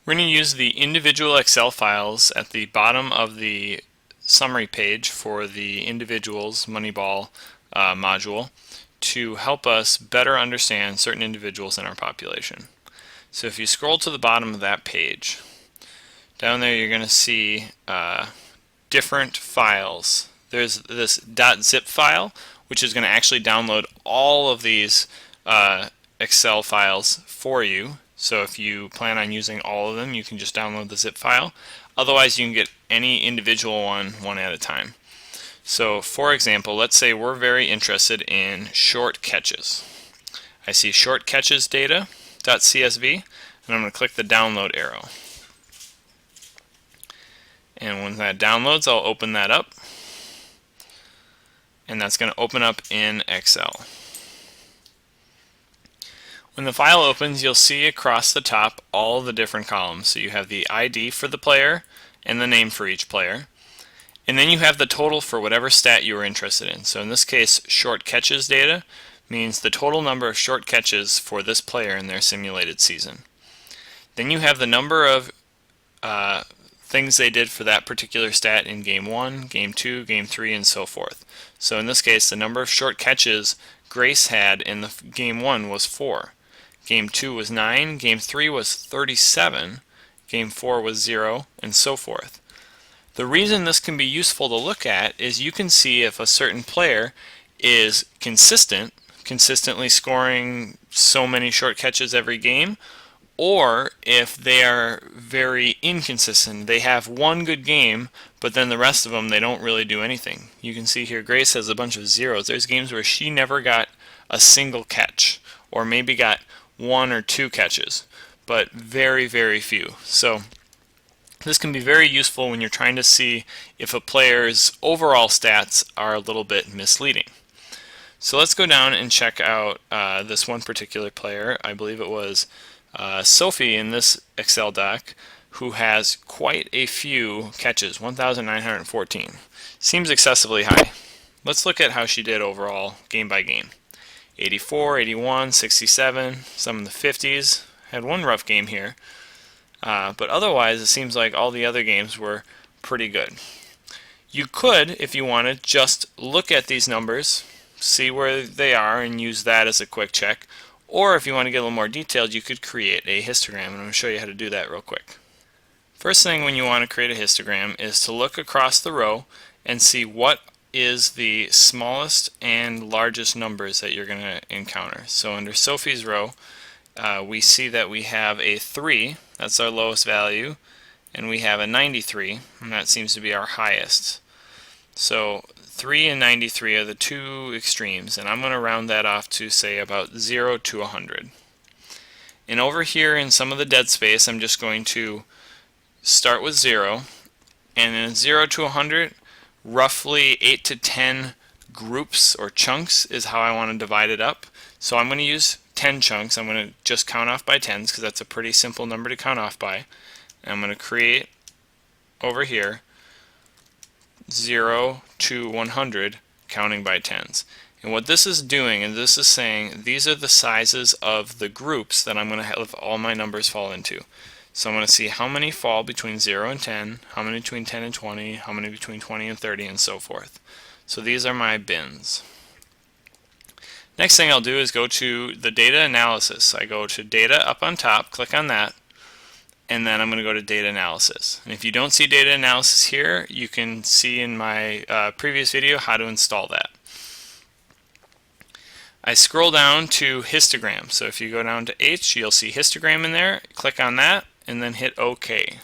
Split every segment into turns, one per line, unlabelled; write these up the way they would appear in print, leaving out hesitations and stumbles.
We're going to use the individual Excel files at the bottom of the summary page for the individuals Moneyball module to help us better understand certain individuals in our population. So if you scroll to the bottom of that page, down there you're going to see different files. There's this .zip file, which is going to actually download all of these Excel files for you. So if you plan on using all of them, you can just download the zip file. Otherwise, you can get any individual one at a time. So for example, let's say we're very interested in short catches. I see short catches data.csv, and I'm going to click the download arrow. And when that downloads, I'll open that up, and that's going to open up in Excel. When the file opens, you'll see across the top all the different columns. So you have the ID for the player and the name for each player. And then you have the total for whatever stat you were interested in. So in this case, short catches data means the total number of short catches for this player in their simulated season. Then you have the number of things they did for that particular stat in Game 1, Game 2, Game 3, and so forth. So in this case, the number of short catches Grace had in the Game 1 was 4. Game 2 was 9, Game 3 was 37, Game 4 was 0, and so forth. The reason this can be useful to look at is you can see if a certain player is consistently scoring so many short catches every game, or if they are very inconsistent. They have one good game, but then the rest of them they don't really do anything. You can see here Grace has a bunch of zeros. There's games where she never got a single catch, or maybe got 1 or 2 catches, but very, very few. So this can be very useful when you're trying to see if a player's overall stats are a little bit misleading. So let's go down and check out this one particular player. I believe it was Sophie in this Excel doc, who has quite a few catches, 1,914. Seems excessively high. Let's look at how she did overall game by game. 84, 81, 67, some in the 50s. Had one rough game here, but otherwise it seems like all the other games were pretty good. You could, if you wanted, just look at these numbers, see where they are, and use that as a quick check. Or if you want to get a little more detailed, you could create a histogram, and I'm going to show you how to do that real quick. First thing when you want to create a histogram is to look across the row and see what is the smallest and largest numbers that you're going to encounter. So under Sophie's row, we see that we have a 3, that's our lowest value, and we have a 93, and that seems to be our highest. So 3 and 93 are the two extremes, and I'm going to round that off to say about 0 to 100. And over here in some of the dead space, I'm just going to start with 0, and in 0 to 100, roughly 8 to 10 groups or chunks is how I want to divide it up. So I'm going to use 10 chunks. I'm going to just count off by 10s because that's a pretty simple number to count off by. And I'm going to create over here 0 to 100 counting by 10s. And what this is doing, and this is saying these are the sizes of the groups that I'm going to have all my numbers fall into. So I'm going to see how many fall between 0 and 10, how many between 10 and 20, how many between 20 and 30, and so forth. So these are my bins. Next thing I'll do is go to the data analysis. I go to data up on top, click on that, and then I'm going to go to data analysis. And if you don't see data analysis here, you can see in my previous video how to install that. I scroll down to histogram. So if you go down to H, you'll see histogram in there. Click on that and then hit OK.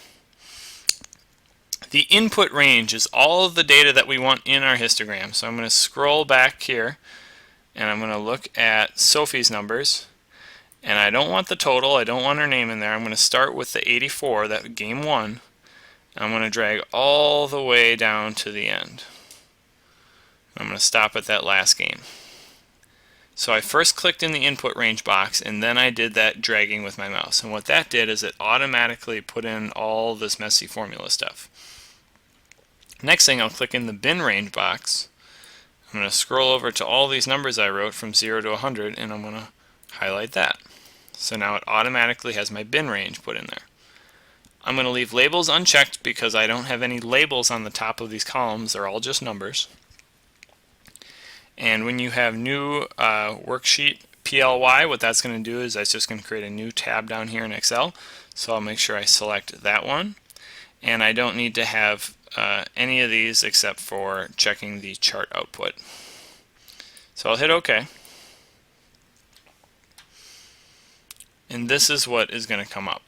The input range is all of the data that we want in our histogram. So I'm going to scroll back here and I'm going to look at Sophie's numbers. And I don't want the total, I don't want her name in there. I'm going to start with the 84, that game 1. I'm going to drag all the way down to the end. I'm going to stop at that last game. So I first clicked in the input range box, and then I did that dragging with my mouse. And what that did is it automatically put in all this messy formula stuff. Next thing, I'll click in the bin range box. I'm going to scroll over to all these numbers I wrote from 0 to 100, and I'm going to highlight that. So now it automatically has my bin range put in there. I'm going to leave labels unchecked because I don't have any labels on the top of these columns. They're all just numbers. And when you have new worksheet PLY, what that's going to do is that's just going to create a new tab down here in Excel. So I'll make sure I select that one. And I don't need to have any of these except for checking the chart output. So I'll hit OK. And this is what is going to come up.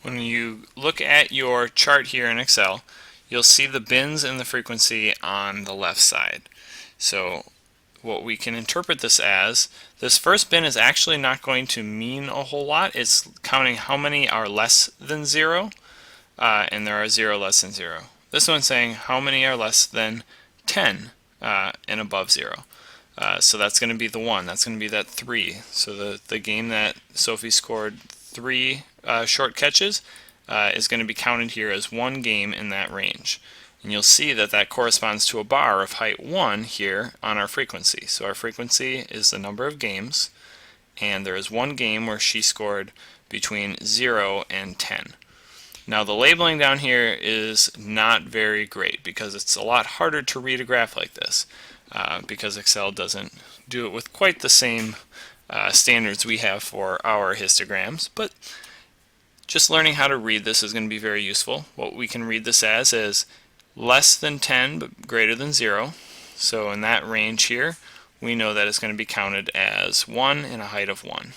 When you look at your chart here in Excel, you'll see the bins and the frequency on the left side. So what we can interpret this as, this first bin is actually not going to mean a whole lot. It's counting how many are less than 0, and there are 0 less than 0. This one's saying how many are less than 10 and above 0. So that's going to be the 1. That's going to be that 3. So the game that Sophie scored 3 short catches is going to be counted here as one game in that range. And you'll see that that corresponds to a bar of height 1 here on our frequency. So our frequency is the number of games, and there is one game where she scored between 0 and 10. Now the labeling down here is not very great because it's a lot harder to read a graph like this because Excel doesn't do it with quite the same standards we have for our histograms, but just learning how to read this is going to be very useful. What we can read this as is less than 10 but greater than 0. So in that range here, we know that it's going to be counted as 1 and a height of 1.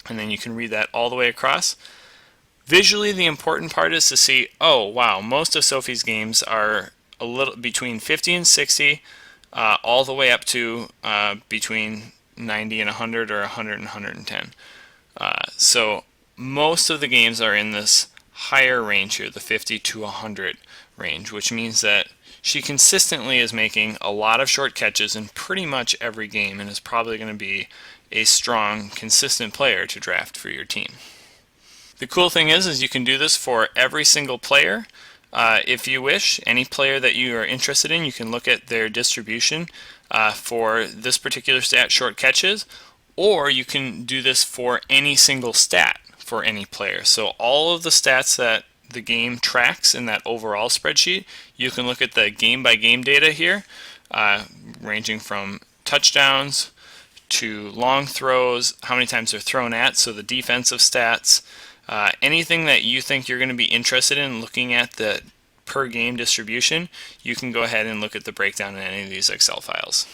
And then you can read that all the way across. Visually, the important part is to see, oh wow, most of Sophie's games are a little between 50 and 60, all the way up to between 90 and 100 or 100 and 110. So most of the games are in this higher range here, the 50 to 100 range, which means that she consistently is making a lot of short catches in pretty much every game and is probably going to be a strong, consistent player to draft for your team. The cool thing is you can do this for every single player. If you wish, any player that you are interested in, you can look at their distribution for this particular stat, short catches, or you can do this for any single stat for any player. So all of the stats that the game tracks in that overall spreadsheet, you can look at the game-by-game data here, ranging from touchdowns to long throws, how many times they're thrown at, so the defensive stats. Anything that you think you're going to be interested in looking at the per game distribution, you can go ahead and look at the breakdown in any of these Excel files.